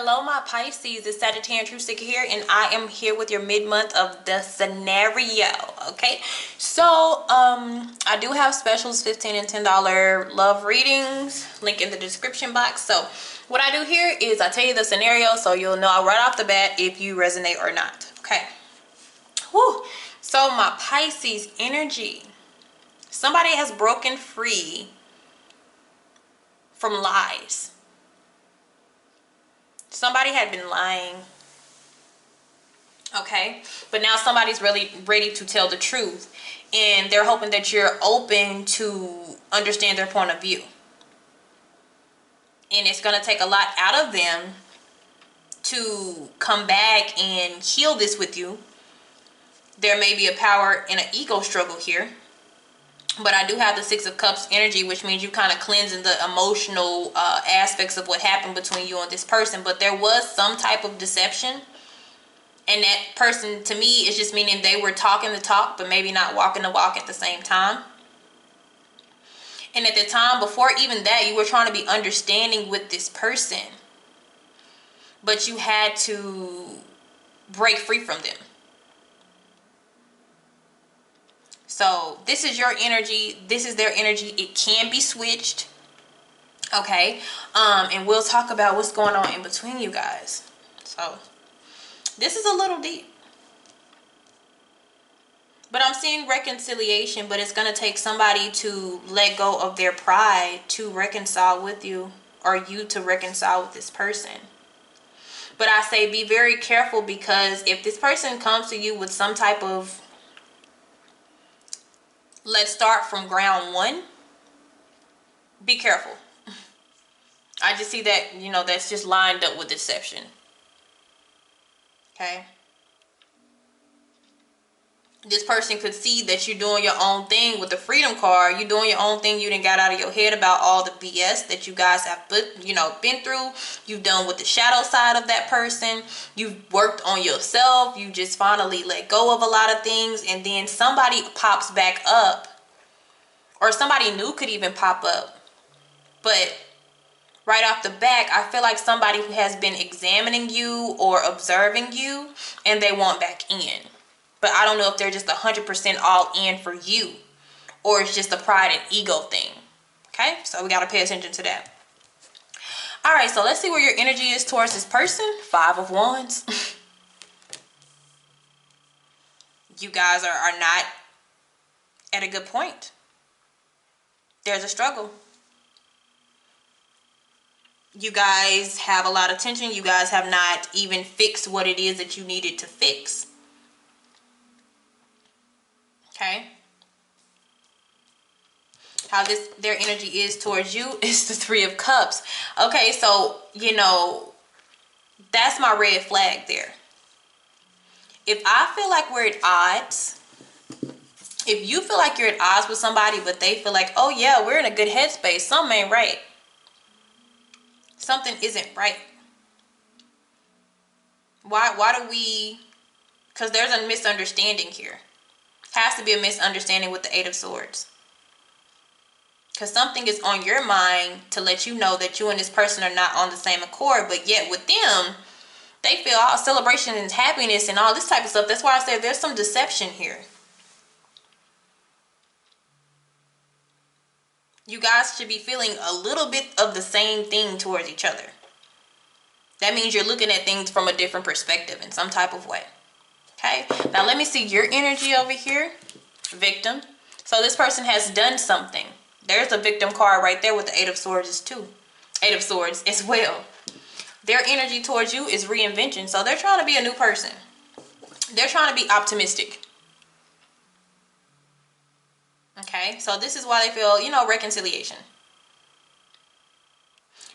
Hello my Pisces, it's Sagittarian True Seeker here, and I am here with your mid-month of the scenario. Okay, so I do have specials, $15 and $10 love readings, link in the description box. So what I do here is I tell you the scenario so you'll know right off the bat if you resonate or not. Okay. Whew. So my Pisces energy, somebody has broken free from lies. Somebody had been lying, okay? But now somebody's really ready to tell the truth, and they're hoping that you're open to understand their point of view. And it's going to take a lot out of them to come back and heal this with you. There may be a power and an ego struggle here. But I do have the Six of Cups energy, which means you kind of cleansing the emotional aspects of what happened between you and this person. But there was some type of deception. And that person, to me, is just meaning they were talking the talk, but maybe not walking the walk at the same time. And at the time, before even that, you were trying to be understanding with this person. But you had to break free from them. So this is your energy, this is their energy. It can be switched, okay? And we'll talk about what's going on in between you guys. So this is a little deep, but I'm seeing reconciliation. But it's going to take somebody to let go of their pride to reconcile with you, or you to reconcile with this person. But I say be very careful, because if this person comes to you with some type of, let's start from ground one, be careful. I just see that, you know, that's just lined up with deception. Okay. This person could see that you're doing your own thing with the Freedom card. You're doing your own thing. You didn't got out of your head about all the BS that you guys have been through. You've done with the shadow side of that person. You've worked on yourself. You just finally let go of a lot of things. And then somebody pops back up. Or somebody new could even pop up. But right off the back, I feel like somebody who has been examining you or observing you, and they want back in. But I don't know if they're just 100% all in for you, or it's just a pride and ego thing. Okay, so we got to pay attention to that. All right, so let's see where your energy is towards this person. Five of Wands. You guys are not at a good point. There's a struggle. You guys have a lot of tension. You guys have not even fixed what it is that you needed to fix. Okay. How their energy is towards you is the Three of Cups. Okay, so, you know, that's my red flag there. If I feel like we're at odds, if you feel like you're at odds with somebody, but they feel like, oh yeah, we're in a good headspace, something ain't right. Something isn't right. Why do we, because there's a misunderstanding here. Has to be a misunderstanding with the Eight of Swords. Because something is on your mind to let you know that you and this person are not on the same accord. But yet with them, they feel all celebration and happiness and all this type of stuff. That's why I said there's some deception here. You guys should be feeling a little bit of the same thing towards each other. That means you're looking at things from a different perspective in some type of way. Okay, now let me see your energy over here. Victim. So this person has done something. There's a victim card right there with the Eight of Swords too. Eight of Swords as well. Their energy towards you is reinvention. So they're trying to be a new person. They're trying to be optimistic. Okay, so this is why they feel, you know, reconciliation.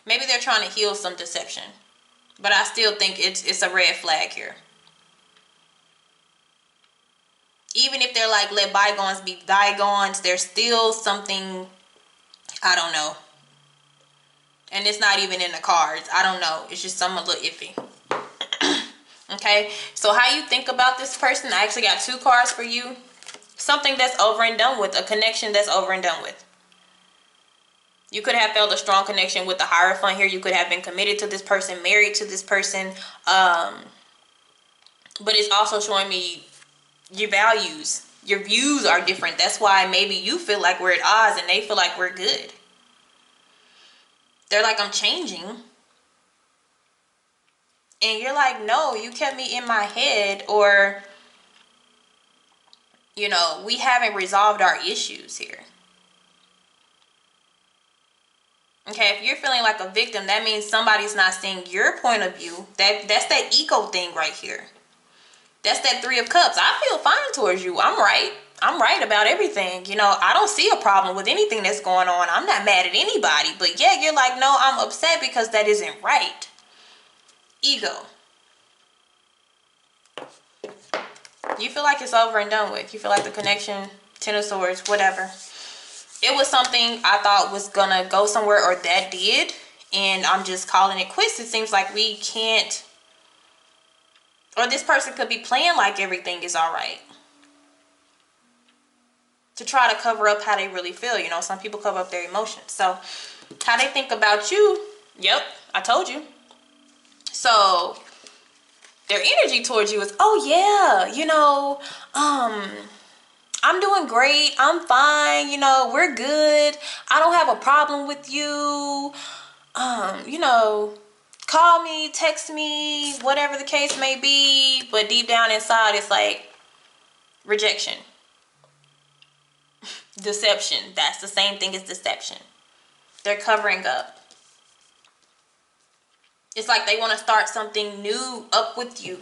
Maybe they're trying to heal some deception. But I still think it's a red flag here. Even if they're like, let bygones be bygones, there's still something, I don't know. And it's not even in the cards. I don't know. It's just something a little iffy. Okay, so how you think about this person, I actually got two cards for you. Something that's over and done with, a connection that's over and done with. You could have felt a strong connection with the Hierophant here. You could have been committed to this person, married to this person. But it's also showing me your values. Your views are different. That's why maybe you feel like we're at odds and they feel like we're good. They're like, I'm changing. And you're like, no, you kept me in my head. Or, you know, we haven't resolved our issues here. Okay, if you're feeling like a victim, that means somebody's not seeing your point of view. That's that ego thing right here. That's that Three of Cups. I feel fine towards you. I'm right. I'm right about everything. You know, I don't see a problem with anything that's going on. I'm not mad at anybody. But yeah, you're like, no, I'm upset because that isn't right. Ego. You feel like it's over and done with. You feel like the connection, Ten of Swords, whatever. It was something I thought was gonna go somewhere, or that did, and I'm just calling it quits. It seems like we can't, or this person could be playing like everything is all right to try to cover up how they really feel. You know, some people cover up their emotions. So how they think about you, yep, I told you. So their energy towards you is, oh yeah, you know, I'm doing great. I'm fine. You know, we're good. I don't have a problem with you. You know, call me, text me, whatever the case may be. But deep down inside, it's like rejection. Deception. That's the same thing as deception. They're covering up. It's like they want to start something new up with you.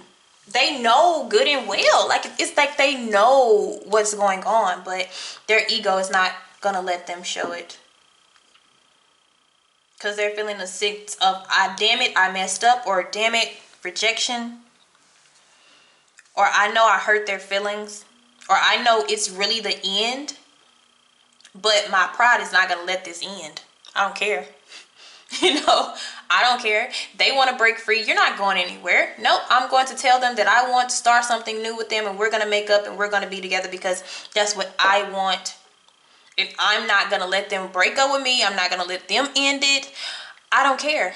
They know good and well. Like, it's like they know what's going on, but their ego is not gonna let them show it. Because they're feeling the sense of, damn it, I messed up, or damn it, rejection. Or I know I hurt their feelings. Or I know it's really the end, but my pride is not gonna let this end. I don't care. You know, I don't care. They want to break free. You're not going anywhere. Nope. I'm going to tell them that I want to start something new with them, and we're going to make up and we're going to be together because that's what I want. And I'm not going to let them break up with me. I'm not going to let them end it. I don't care.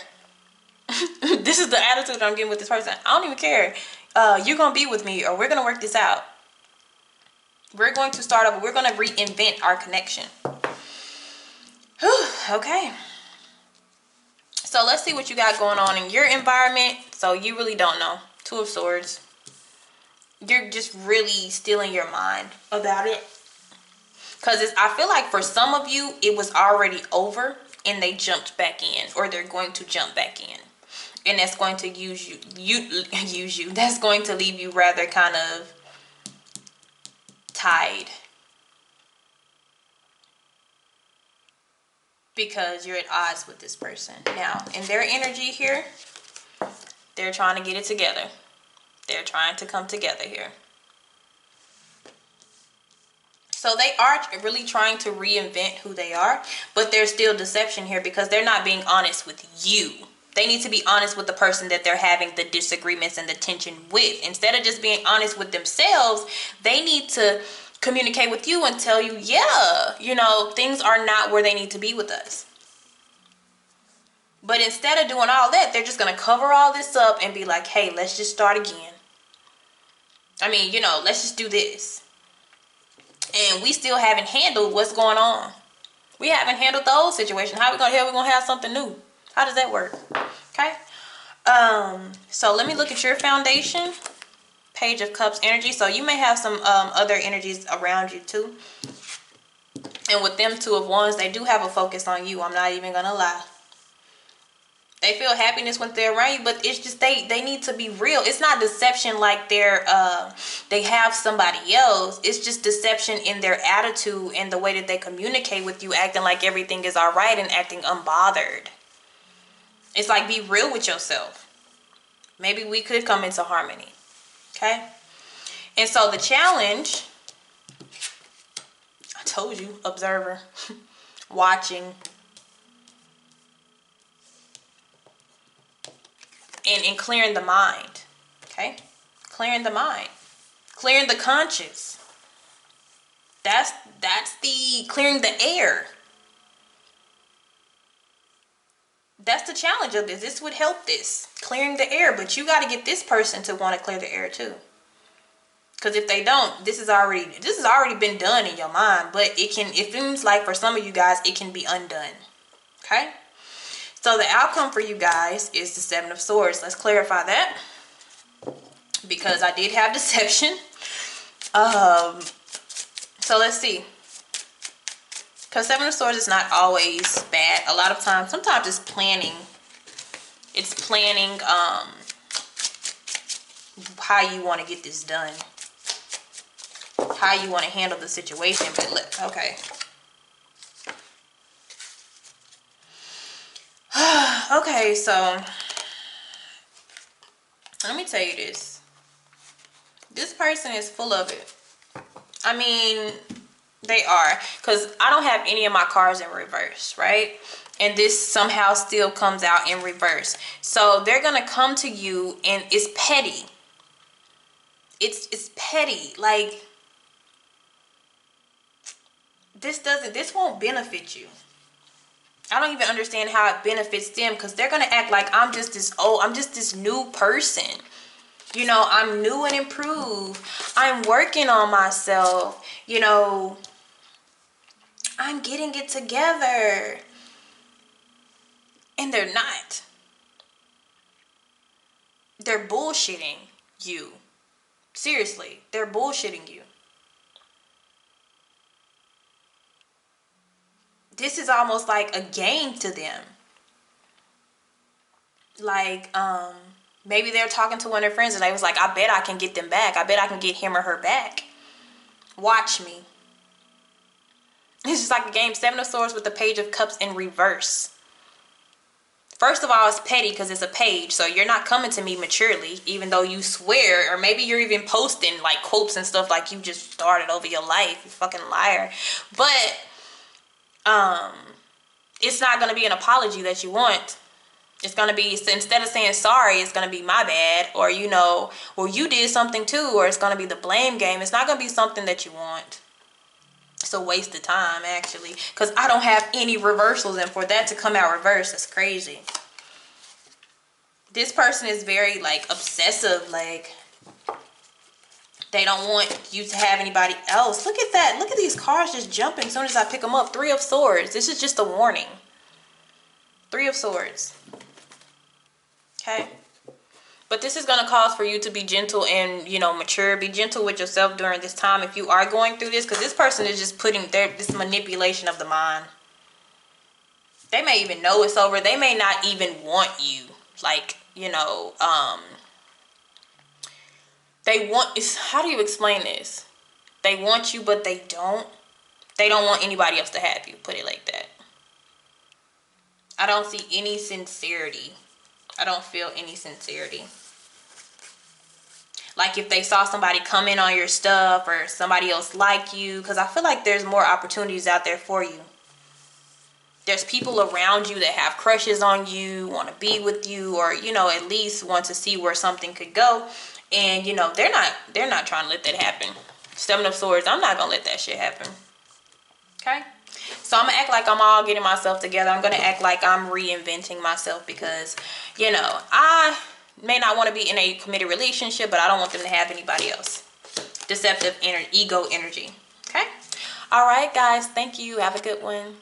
This is the attitude I'm getting with this person. I don't even care. You're going to be with me, or we're going to work this out. We're going to start over. We're going to reinvent our connection. Whew, okay. So let's see what you got going on in your environment. So you really don't know. Two of Swords. You're just really still in your mind about it. Because I feel like for some of you, it was already over and they jumped back in. Or they're going to jump back in. And that's going to use you. That's going to leave you rather kind of tied. Because you're at odds with this person. Now, in their energy here, they're trying to get it together. They're trying to come together here. So they are really trying to reinvent who they are, but there's still deception here because they're not being honest with you. They need to be honest with the person that they're having the disagreements and the tension with. Instead of just being honest with themselves, they need to communicate with you and tell you, yeah, you know, things are not where they need to be with us. But instead of doing all that, they're just going to cover all this up and be like, hey, let's just start again. I mean, you know, let's just do this. And we still haven't handled what's going on. We haven't handled the old situation. How are we going to have something new? How does that work? Okay. So let me look at your foundation. Page of Cups energy. So you may have some other energies around you too. And with them Two of Wands, they do have a focus on you. I'm not even gonna lie. They feel happiness when they're around you, but it's just they need to be real. It's not deception like they have somebody else. It's just deception in their attitude and the way that they communicate with you, acting like everything is all right and acting unbothered. It's like, be real with yourself. Maybe we could come into harmony. Okay? And so the challenge, I told you, observer, watching, and in clearing the mind. Okay? Clearing the mind. Clearing the conscious. That's the clearing the air. that's the challenge of this. This would help this. Clearing the air. But you got to get this person to want to clear the air too. Because if they don't, this has already been done in your mind. But it seems like for some of you guys, it can be undone. Okay? So the outcome for you guys is the Seven of Swords. Let's clarify that. Because I did have deception. So let's see. Because Seven of Swords is not always bad. A lot of times, sometimes it's planning. It's planning how you want to get this done. How you want to handle the situation. But look, okay. Okay, so let me tell you this. This person is full of it. I mean, they are. Because I don't have any of my cards in reverse, right? And this somehow still comes out in reverse. So they're going to come to you and it's petty. It's petty. Like, this won't benefit you. I don't even understand how it benefits them, because they're going to act like I'm just this new person. You know, I'm new and improved. I'm working on myself. You know, I'm getting it together. And they're not. They're bullshitting you. Seriously, they're bullshitting you. This is almost like a game to them. Like, maybe they're talking to one of their friends and they was like, I bet I can get them back. I bet I can get him or her back. Watch me. It's just like a game. Seven of Swords with the Page of Cups in reverse. First of all, it's petty because it's a page. So you're not coming to me maturely, even though you swear. Or maybe you're even posting like quotes and stuff like you just started over your life. You fucking liar. But it's not going to be an apology that you want. It's going to be, instead of saying sorry, it's going to be my bad. Or, you know, well, you did something too. Or it's going to be the blame game. It's not going to be something that you want. It's a waste of time, actually. Because I don't have any reversals. And for that to come out reverse, that's crazy. This person is very, like, obsessive. Like, they don't want you to have anybody else. Look at that. Look at these cards just jumping as soon as I pick them up. Three of Swords. This is just a warning. Three of Swords. Okay? But this is going to cause for you to be gentle and, you know, mature. Be gentle with yourself during this time if you are going through this. Because this person is just putting this manipulation of the mind. They may even know it's over. They may not even want you. Like, you know, they want, how do you explain this? They want you, but they don't. They don't want anybody else to have you. Put it like that. I don't see any sincerity. I don't feel any sincerity. Like if they saw somebody come in on your stuff or somebody else like you. Because I feel like there's more opportunities out there for you. There's people around you that have crushes on you, want to be with you, or, you know, at least want to see where something could go. And, you know, they're not trying to let that happen. Seven of Swords, I'm not going to let that shit happen. Okay? So I'm going to act like I'm all getting myself together. I'm going to act like I'm reinventing myself because, you know, I may not want to be in a committed relationship, but I don't want them to have anybody else. Deceptive ego energy. Okay? All right, guys. Thank you. Have a good one.